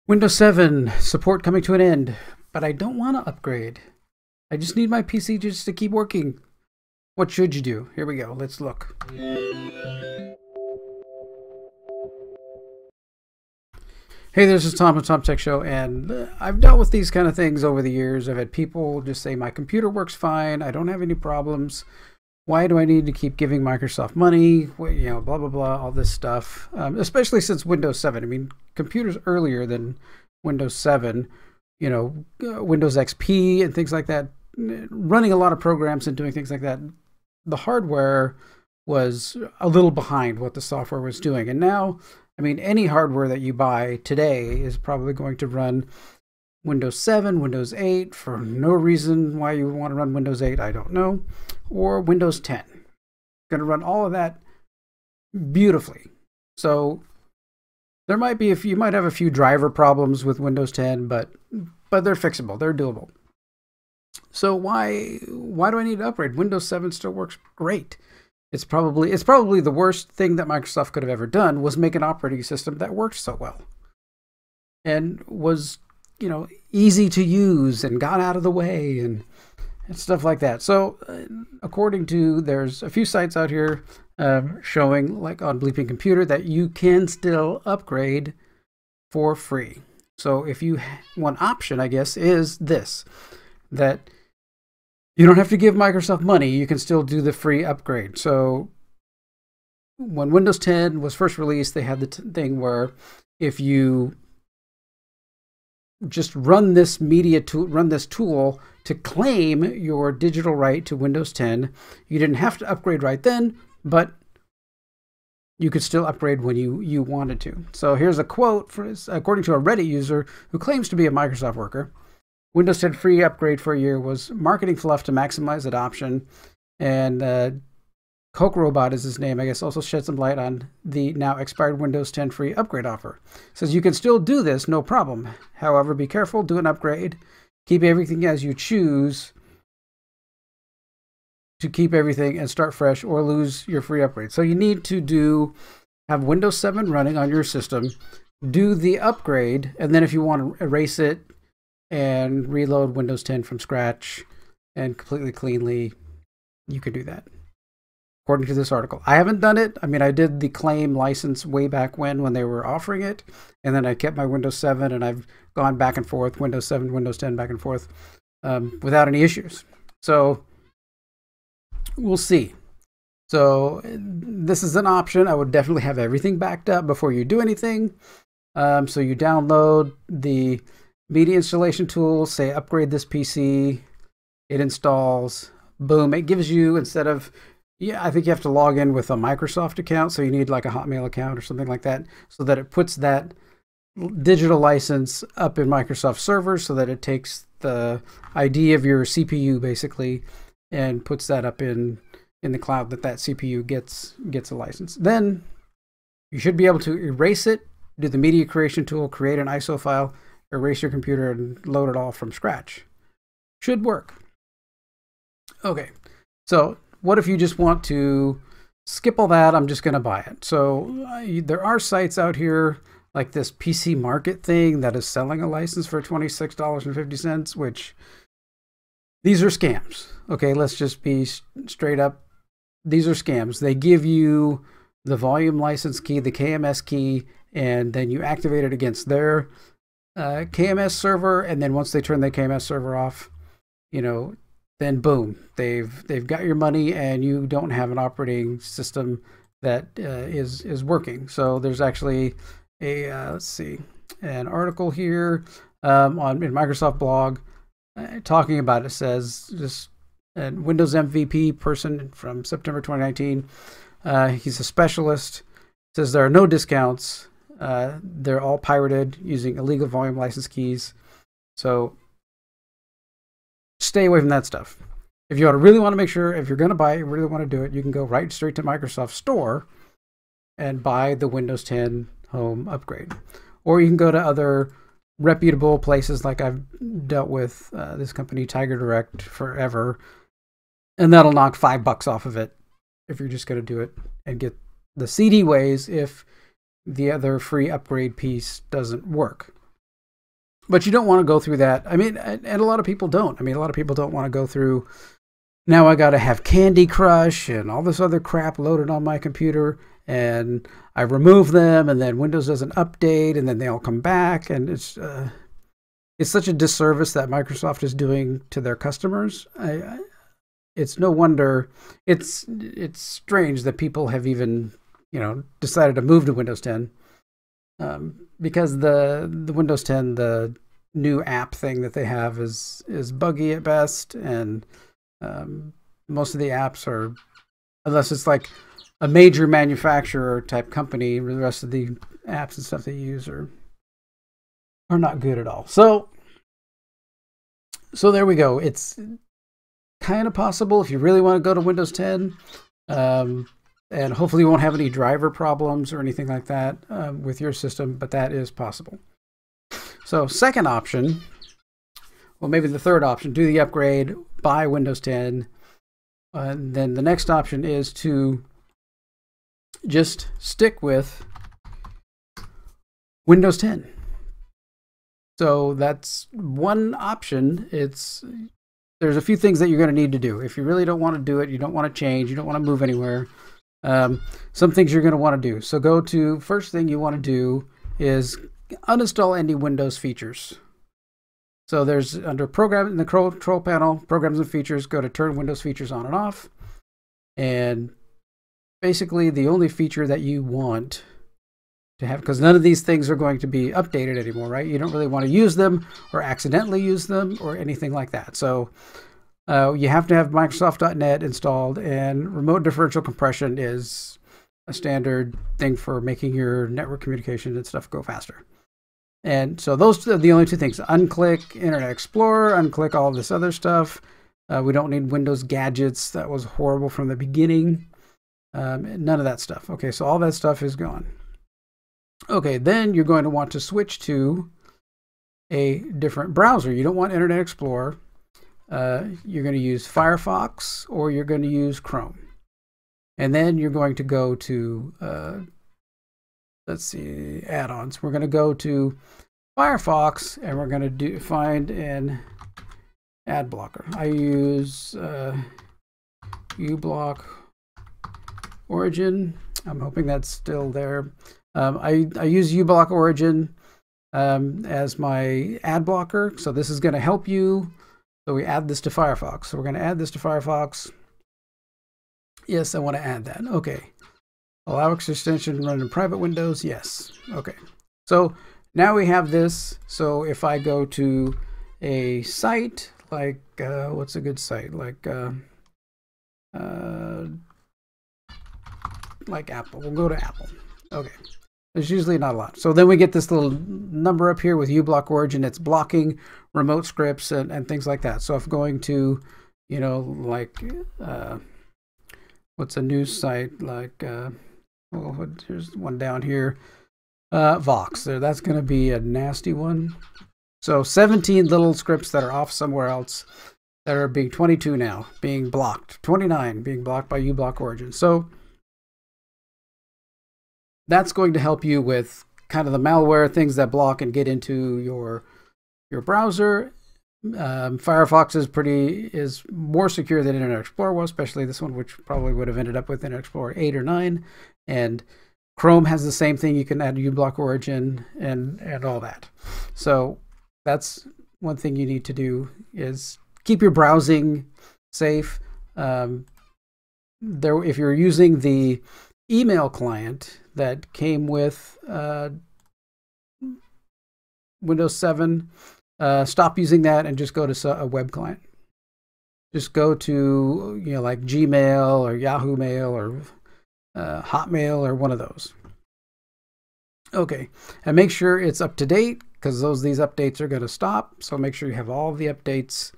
Windows 7 support coming to an end, but I don't want to upgrade. I just need my PC just to keep working. What should you do? Here we go. Let's look. Hey, this is Tom from Tom Tech Show, and I've dealt with these kind of things over the years. I've had people just say, my computer works fine, I don't have any problems. Why do I need to keep giving Microsoft money? You know, blah, blah, blah, all this stuff. Especially since Windows 7. I mean, computers earlier than Windows 7, you know, Windows XP and things like that, running a lot of programs and doing things like that, the hardware was a little behind what the software was doing. And now, I mean, any hardware that you buy today is probably going to run Windows 7, Windows 8, for no reason why you would want to run Windows 8, I don't know, or Windows 10. Going to run all of that beautifully. So there might be you might have a few driver problems with Windows 10, but they're fixable, they're doable. So why do I need to upgrade? Windows 7 still works great. It's probably the worst thing that Microsoft could have ever done was make an operating system that worked so well and was, you know, easy to use and got out of the way and stuff like that. So according to, there's a few sites out here showing, like on Bleeping Computer, that you can still upgrade for free. So if you, one option, I guess, is this, that you don't have to give Microsoft money. You can still do the free upgrade. So when Windows 10 was first released, they had the thing where if you just run this tool to claim your digital right to Windows 10, you didn't have to upgrade right then, but you could still upgrade when you wanted to. So here's a quote according to a Reddit user who claims to be a Microsoft worker. Windows 10 free upgrade for a year was marketing fluff to maximize adoption, and Coke Robot is his name, I guess, also shed some light on the now expired Windows 10 free upgrade offer. Says you can still do this, no problem. However, be careful, do an upgrade. Keep everything as you choose to keep everything and start fresh, or lose your free upgrade. So you need to have Windows 7 running on your system, do the upgrade, and then if you want to erase it and reload Windows 10 from scratch and completely cleanly, you can do that. According to this article. I haven't done it. I mean, I did the claim license way back when they were offering it, and then I kept my Windows 7, and I've gone back and forth, Windows 7, Windows 10, back and forth, without any issues. So we'll see. So this is an option. I would definitely have everything backed up before you do anything. So you download the media installation tool, say upgrade this PC, it installs, boom, it gives you, instead of, yeah, I think you have to log in with a Microsoft account, so you need like a Hotmail account or something like that, so that it puts that digital license up in Microsoft servers, so that it takes the ID of your CPU basically and puts that up in the cloud, that CPU gets a license. Then you should be able to erase it, do the media creation tool, create an ISO file, erase your computer, and load it all from scratch. Should work. Okay, so what if you just want to skip all that? I'm just going to buy it. So there are sites out here like this PC Market thing that is selling a license for $26.50, which these are scams. Okay, let's just be straight up. These are scams. They give you the volume license key, the KMS key, and then you activate it against their KMS server, and then once they turn the KMS server off, you know, then boom, they've got your money, and you don't have an operating system that is working. So there's actually a let's see, an article here in Microsoft blog talking about it. It says this Windows MVP person from September 2019. He's a specialist. Says there are no discounts. They're all pirated using illegal volume license keys. So stay away from that stuff. If you really want to make sure, if you're going to buy it, you really want to do it, you can go right straight to Microsoft Store and buy the Windows 10 Home upgrade. Or you can go to other reputable places, like I've dealt with this company, Tiger Direct, forever, and that'll knock $5 off of it if you're just going to do it and get the CD ways if the other free upgrade piece doesn't work. But you don't want to go through that. I mean, and a lot of people don't. I mean, a lot of people don't want to go through, now I got to have Candy Crush and all this other crap loaded on my computer, and I remove them, and then Windows doesn't update, and then they all come back, and it's such a disservice that Microsoft is doing to their customers. It's no wonder. It's strange that people have even, decided to move to Windows 10. Because the Windows 10, the new app thing that they have is buggy at best, and most of the apps are, unless it's like a major manufacturer type company, the rest of the apps and stuff they use are not good at all. So there we go. It's kind of possible if you really want to go to Windows 10. And hopefully you won't have any driver problems or anything like that with your system, but that is possible. So second option, well, maybe the third option, do the upgrade, buy Windows 10. And then the next option is to just stick with Windows 10. So that's one option. There's a few things that you're going to need to do. If you really don't want to do it, you don't want to change, you don't want to move anywhere, some things you're going to want to do. So first thing you want to do is uninstall any Windows features. So there's under program in the control panel, programs and features, go to turn Windows features on and off. And basically the only feature that you want to have, because none of these things are going to be updated anymore, right? You don't really want to use them or accidentally use them or anything like that. So you have to have Microsoft.NET installed, and remote differential compression is a standard thing for making your network communication and stuff go faster. And so those are the only two things. Unclick Internet Explorer, unclick all this other stuff. We don't need Windows gadgets. That was horrible from the beginning. None of that stuff. Okay, so all that stuff is gone. Okay, then you're going to want to switch to a different browser. You don't want Internet Explorer. You're going to use Firefox, or you're going to use Chrome. And then you're going to go to, let's see, add-ons. We're going to go to Firefox, and we're going to find an ad blocker. I use uBlock Origin. I'm hoping that's still there. I use uBlock Origin as my ad blocker, so this is going to help you. So we add this to Firefox. So we're going to add this to Firefox. Yes, I want to add that. Okay. Allow extension run in private windows. Yes. Okay. So now we have this. So if I go to a site like, what's a good site? Like Apple. We'll go to Apple. Okay. There's usually not a lot. So then we get this little number up here with uBlock Origin. It's blocking remote scripts and things like that. So if going to, like, what's a news site? Like, there's one down here. Vox. That's going to be a nasty one. So 17 little scripts that are off somewhere else that are being 22 now, being blocked. 29 being blocked by uBlock Origin. So that's going to help you with kind of the malware things that block and get into your browser. Firefox is more secure than Internet Explorer was, especially this one, which probably would have ended up with Internet Explorer 8 or 9. And Chrome has the same thing. You can add uBlock Origin and all that. So that's one thing you need to do, is keep your browsing safe. If you're using the email client that came with Windows 7, stop using that and just go to a web client. Just go to, like Gmail or Yahoo Mail or Hotmail or one of those. Okay, and make sure it's up to date, because these updates are going to stop. So make sure you have all the updates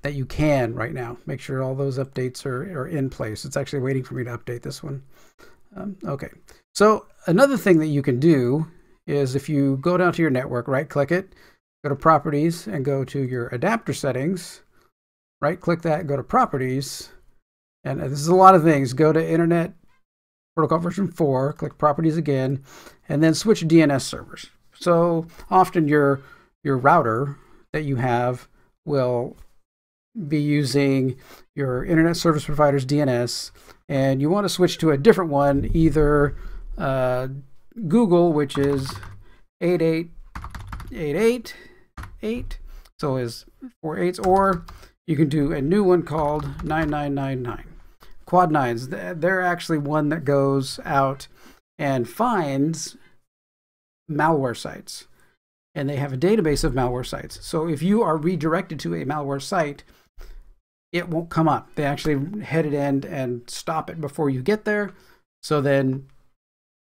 that you can right now. Make sure all those updates are in place. It's actually waiting for me to update this one. Okay, so another thing that you can do is, if you go down to your network, right-click it, go to Properties, and go to your adapter settings. Right-click that, go to Properties, and this is a lot of things. Go to Internet Protocol version 4, click Properties again, and then switch DNS servers. So often your your router that you have will be using your internet service provider's DNS, and you want to switch to a different one, either Google, which is 88888, so is 4 8s, or you can do a new one called 9999. Quad nines, they're actually one that goes out and finds malware sites, and they have a database of malware sites. So if you are redirected to a malware site, it won't come up. They actually head it in and stop it before you get there. So then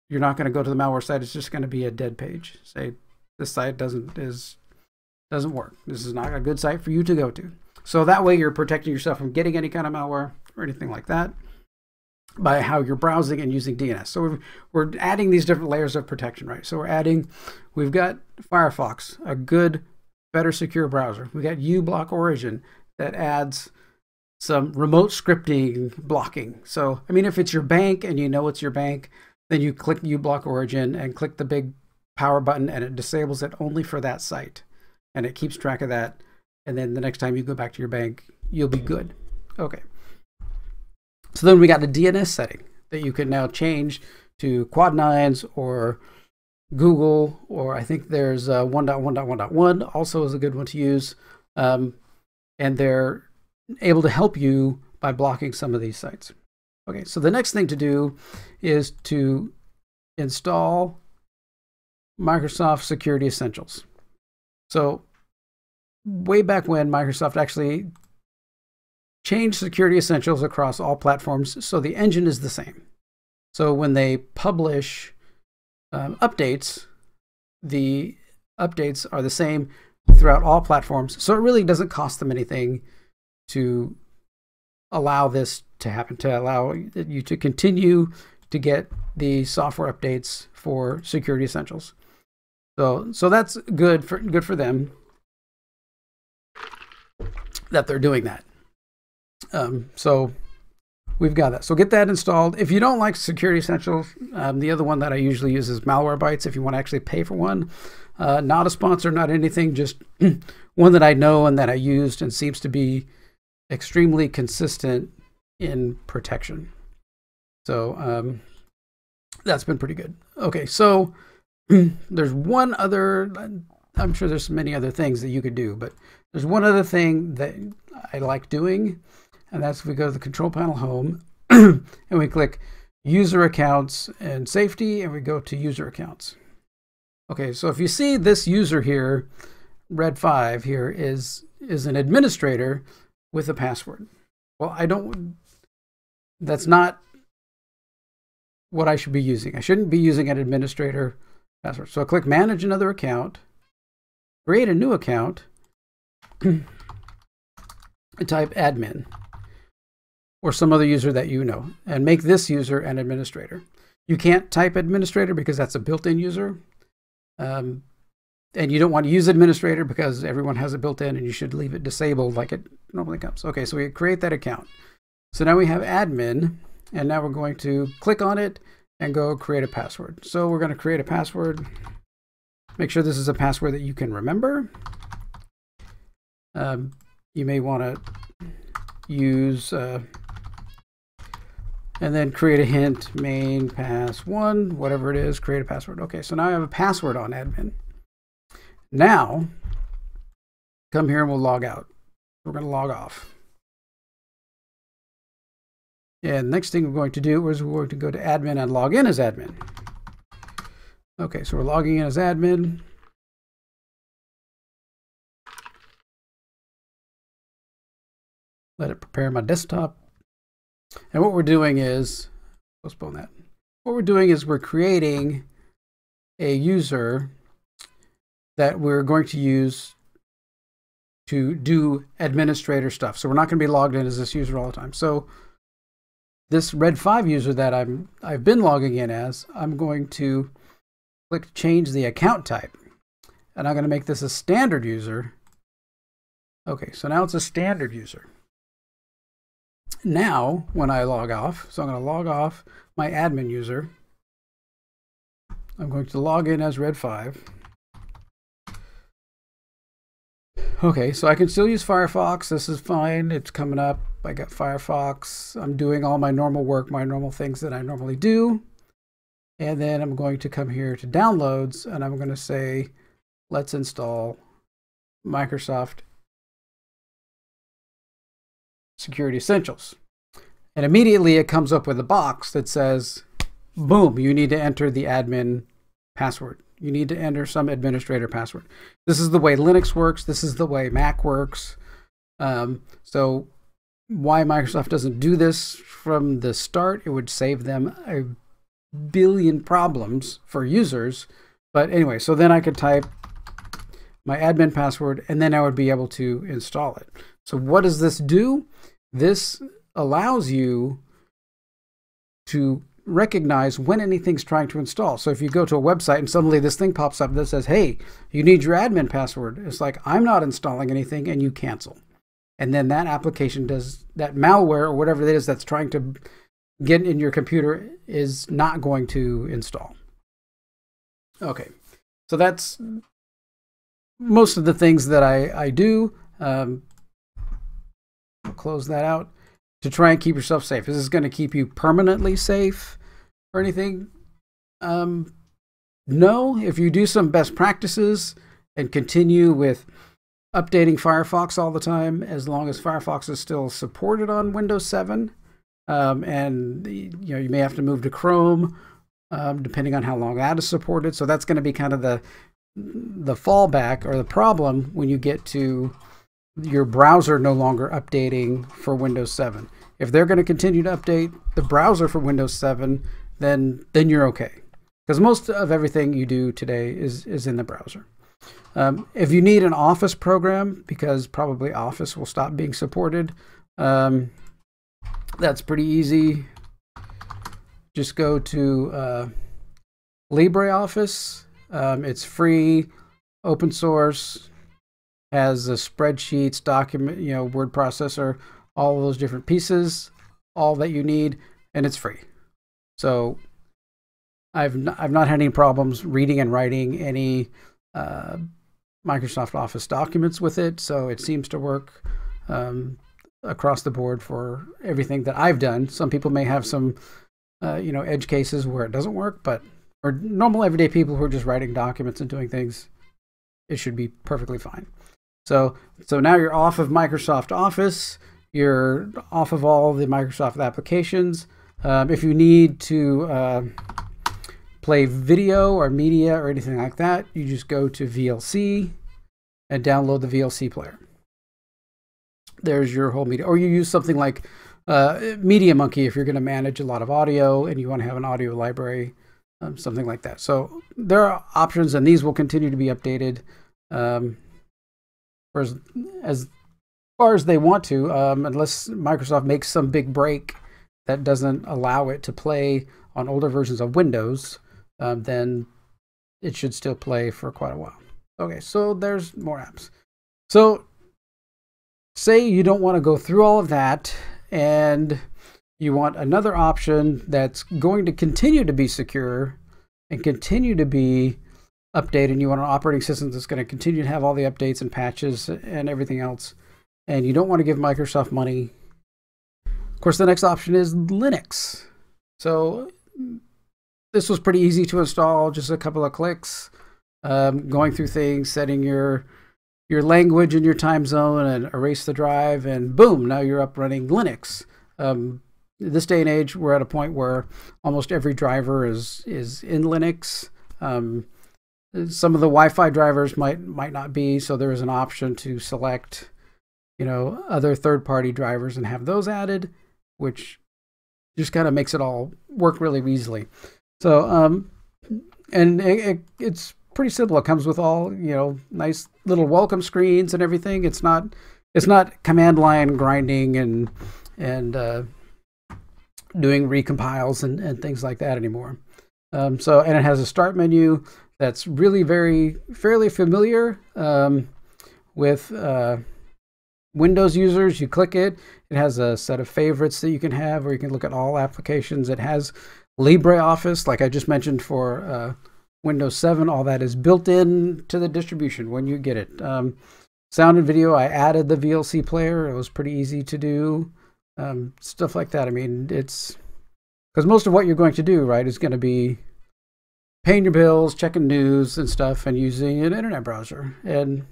you're not going to go to the malware site. It's just going to be a dead page. Say this site doesn't work. This is not a good site for you to go to. So that way you're protecting yourself from getting any kind of malware or anything like that by how you're browsing and using DNS. So we're adding these different layers of protection, right? So we've got Firefox, a good, better, secure browser. We got uBlock Origin that adds some remote scripting blocking. So, I mean, if it's your bank and you know it's your bank, then you click uBlock Origin and click the big power button, and it disables it only for that site. And it keeps track of that. And then the next time you go back to your bank, you'll be good. Okay. So then we got a DNS setting that you can now change to quad nines or Google, or I think there's 1.1.1.1 also is a good one to use. And they're able to help you by blocking some of these sites. Okay, so the next thing to do is to install Microsoft Security Essentials. So way back when, Microsoft actually changed Security Essentials across all platforms, so the engine is the same. So when they publish updates, the updates are the same throughout all platforms, so it really doesn't cost them anything to allow this to happen, to allow you to continue to get the software updates for Security Essentials. So that's good for them that they're doing that. So we've got that. So get that installed. If you don't like Security Essentials, the other one that I usually use is Malwarebytes, if you want to actually pay for one. Not a sponsor, not anything, just one that I know and that I used and seems to be extremely consistent in protection. So that's been pretty good. Okay, so there's one other, I'm sure there's many other things that you could do, but there's one other thing that I like doing, and that's if we go to the control panel home and we click user accounts and safety, and we go to user accounts. Okay, so if you see this user here, red 5 here is an administrator with a password. Well, that's not what I should be using. I shouldn't be using an administrator password. So I click manage another account, create a new account, and type admin or some other user that you know, and make this user an administrator. You can't type administrator because that's a built-in user. And you don't want to use administrator because everyone has it built in, and you should leave it disabled like it normally comes. Okay, so we create that account. So now we have admin, and now we're going to click on it and go create a password. So we're going to create a password. Make sure this is a password that you can remember. You may want to use, and then create a hint, main pass 1, whatever it is, create a password. Okay, so now I have a password on admin. Now, come here and we'll log out. We're going to log off. And next thing we're going to do is we're going to go to admin and log in as admin. Okay, so we're logging in as admin. Let it prepare my desktop. And what we're doing is, postpone that. What we're doing is we're creating a user that we're going to use to do administrator stuff. So we're not going to be logged in as this user all the time. So this red 5 user that I've been logging in as, I'm going to click change the account type, and I'm going to make this a standard user. Okay, so now it's a standard user. Now, when I log off, so I'm going to log off my admin user. I'm going to log in as red 5. Okay, so I can still use Firefox. This is fine. It's coming up. I got Firefox. I'm doing all my normal work, my normal things that I normally do. And then I'm going to come here to downloads, and I'm going to say, let's install Microsoft Security Essentials. And immediately it comes up with a box that says, boom, you need to enter the admin password. You need to enter some administrator password. This is the way Linux works. This is the way Mac works. So why Microsoft doesn't do this from the start, it would save them a billion problems for users. But anyway, so then I could type my admin password, and then I would be able to install it. So what does this do? This allows you to recognize when anything's trying to install. So if you go to a website and suddenly this thing pops up that says, hey, you need your admin password. It's like, I'm not installing anything, and you cancel. And then that application does, that malware or whatever it is that's trying to get in your computer is not going to install. Okay, so that's most of the things that I do. I'll close that out. To try and keep yourself safe. Is this going to keep you permanently safe or anything? No. If you do some best practices and continue with updating Firefox all the time, as long as Firefox is still supported on Windows 7, and you may have to move to Chrome, depending on how long that is supported. So that's going to be kind of the fallback or the problem when you get to your browser no longer updating for Windows 7. If they're going to continue to update the browser for Windows 7, then you're okay. Because most of everything you do today is in the browser. If you need an Office program, because probably Office will stop being supported, that's pretty easy. Just go to LibreOffice. It's free, open source, has a spreadsheets, document, word processor, all of those different pieces, all that you need, and it's free. So I've not had any problems reading and writing any Microsoft Office documents with it. So it seems to work across the board for everything that I've done. Some people may have some edge cases where it doesn't work, but for normal everyday people who are just writing documents and doing things, it should be perfectly fine. So now you're off of Microsoft Office. You're off of all the Microsoft applications. If you need to play video or media or anything like that, you just go to VLC and download the VLC player. There's your whole media. Or you use something like Media Monkey if you're going to manage a lot of audio and you want to have an audio library, something like that. So there are options, and these will continue to be updated as far as they want to, unless Microsoft makes some big break that doesn't allow it to play on older versions of Windows, then it should still play for quite a while. Okay, so there's more apps. So say you don't want to go through all of that and you want another option that's going to continue to be secure and continue to be updated. You want an operating system that's going to continue to have all the updates and patches and everything else, and you don't want to give Microsoft money. Of course, the next option is Linux. So this was pretty easy to install, just a couple of clicks, going through things, setting your language and your time zone, and erase the drive, and boom, now you're up running Linux. This day and age, we're at a point where almost every driver is in Linux. Some of the Wi-Fi drivers might not be, so there is an option to select, other third-party drivers and have those added, which just kind of makes it all work really easily. So, and it's pretty simple. It comes with all, nice little welcome screens and everything. It's not command line grinding and doing recompiles and things like that anymore. And it has a start menu that's really fairly familiar with Windows users. You click it, it has a set of favorites that you can have, where you can look at all applications. It has LibreOffice, like I just mentioned, for Windows 7. All that is built in to the distribution when you get it. Sound and video, I added the VLC player. It was pretty easy to do. Stuff like that. I mean, it's because most of what you're going to do, right, is going to be paying your bills, checking news and stuff, and using an internet browser. And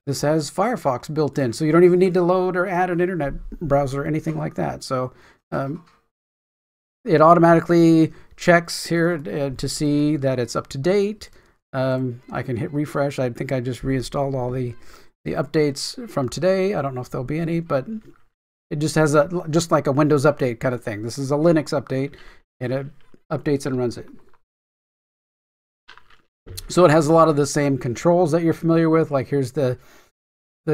this has Firefox built in, so you don't even need to load or add an internet browser or anything like that. So it automatically checks here to see that it's up to date. I can hit refresh. I think I just reinstalled all the updates from today. I don't know if there'll be any, but it just has just like a Windows update kind of thing. This is a Linux update, and it updates and runs it. So it has a lot of the same controls that you're familiar with. Like here's the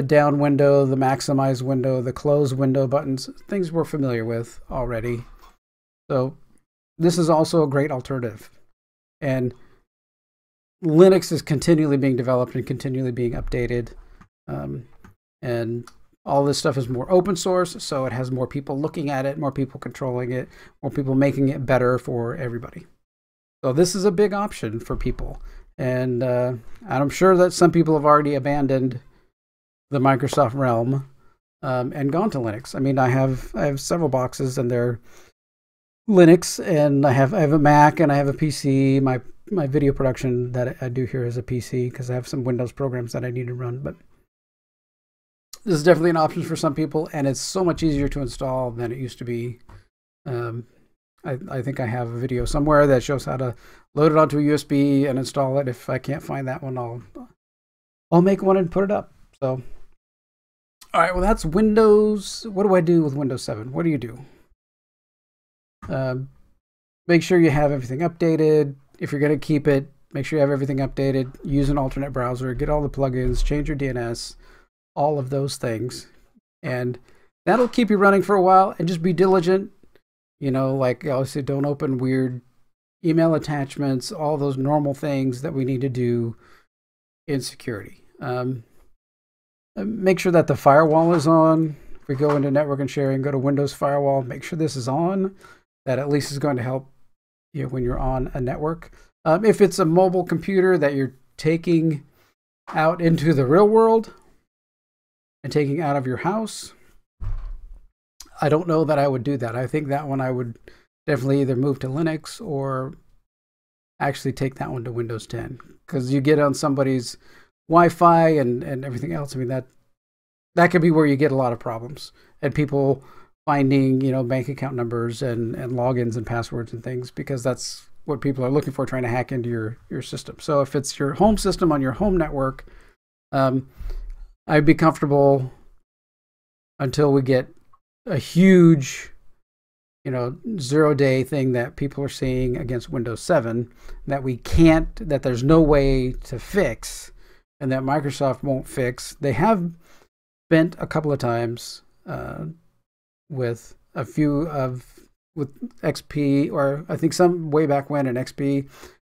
down window, the maximize window, the close window buttons, things we're familiar with already. So this is also a great alternative. And Linux is continually being developed and continually being updated. And all this stuff is more open source, so it has more people looking at it, more people controlling it, more people making it better for everybody. So this is a big option for people. And I'm sure that some people have already abandoned the Microsoft realm and gone to Linux. I mean, I have several boxes, and they're Linux, and I have a Mac, and I have a PC. My video production that I do here is a PC because I have some Windows programs that I need to run. But this is definitely an option for some people, and it's so much easier to install than it used to be. I think I have a video somewhere that shows how to load it onto a USB and install it. If I can't find that one, I'll make one and put it up. So, all right, well, that's Windows. What do I do with Windows 7? What do you do? Make sure you have everything updated. If you're going to keep it, make sure you have everything updated. Use an alternate browser. Get all the plugins. Change your DNS. All of those things. And that'll keep you running for a while. And just be diligent. You know, like I always say, don't open weird email attachments, all those normal things that we need to do in security. Make sure that the firewall is on. If we go into network and sharing, go to Windows Firewall, make sure this is on. That at least is going to help you when you're on a network. If it's a mobile computer that you're taking out into the real world and taking out of your house, I don't know that I would do that. I think that one I would definitely either move to Linux or actually take that one to Windows 10. Because you get on somebody's Wi-Fi and everything else. I mean, that could be where you get a lot of problems. And people finding, you know, bank account numbers and logins and passwords and things, because that's what people are looking for, trying to hack into your system. So if it's your home system on your home network, I'd be comfortable until we get a huge, you know, 0-day thing that people are seeing against Windows 7 that there's no way to fix, and that Microsoft won't fix. They have bent a couple of times with XP, or I think some way back when in XP,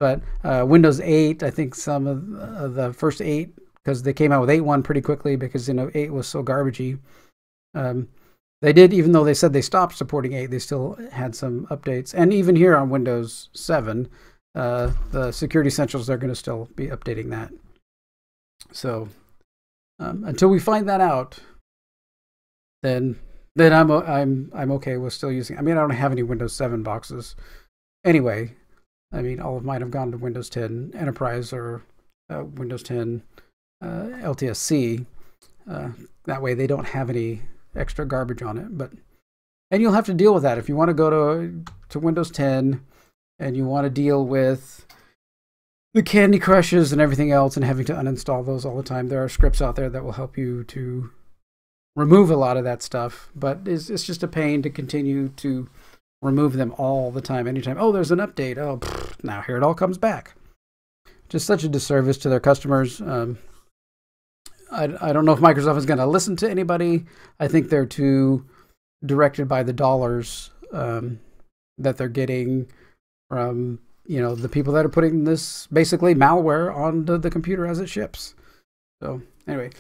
but Windows 8, I think some of the first 8, because they came out with 8.1 pretty quickly because, you know, 8 was so garbagey. They did, even though they said they stopped supporting 8, they still had some updates. And even here on Windows 7, the Security Essentials, they're going to still be updating that. So until we find that out, then I'm okay with still using. I mean, I don't have any Windows 7 boxes anyway. I mean, all of mine have gone to Windows 10 Enterprise or Windows 10 LTSC. That way, they don't have any extra garbage on it. And you'll have to deal with that if you want to go to Windows 10 and you want to deal with the Candy Crushes and everything else and having to uninstall those all the time. There are scripts out there that will help you to remove a lot of that stuff, but it's just a pain to continue to remove them all the time. Anytime, oh, there's an update. Oh, now here it all comes back. Just such a disservice to their customers. I don't know if Microsoft is going to listen to anybody. I think they're too directed by the dollars that they're getting from, you know, the people that are putting this basically malware onto the computer as it ships. So anyway,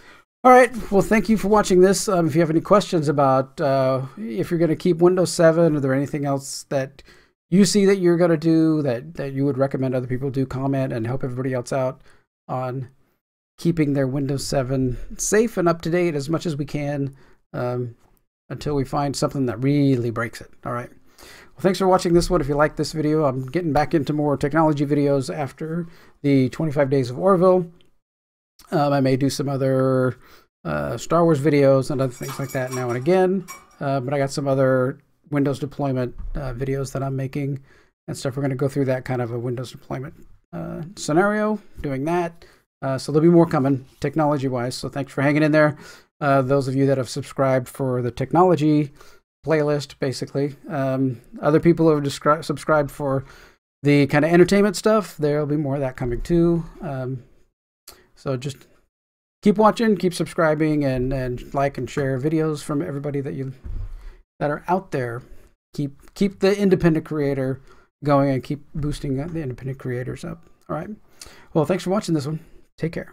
all right. Well, thank you for watching this. If you have any questions about if you're going to keep Windows 7, or there anything else that you see that you're going to do that you would recommend other people do, comment and help everybody else out on keeping their Windows 7 safe and up to date as much as we can until we find something that really breaks it. All right. Well, thanks for watching this one. If you like this video, I'm getting back into more technology videos after the 25 Days of Orville. I may do some other Star Wars videos and other things like that now and again. But I got some other Windows deployment videos that I'm making and stuff. We're going to go through that kind of a Windows deployment scenario, doing that. So there'll be more coming technology-wise. So thanks for hanging in there. Those of you that have subscribed for the technology playlist, basically. Other people who have subscribed for the kind of entertainment stuff, there'll be more of that coming too. So just keep watching, keep subscribing, and like and share videos from everybody that are out there. Keep the independent creator going and keep boosting the independent creators up. All right. Well, thanks for watching this one. Take care.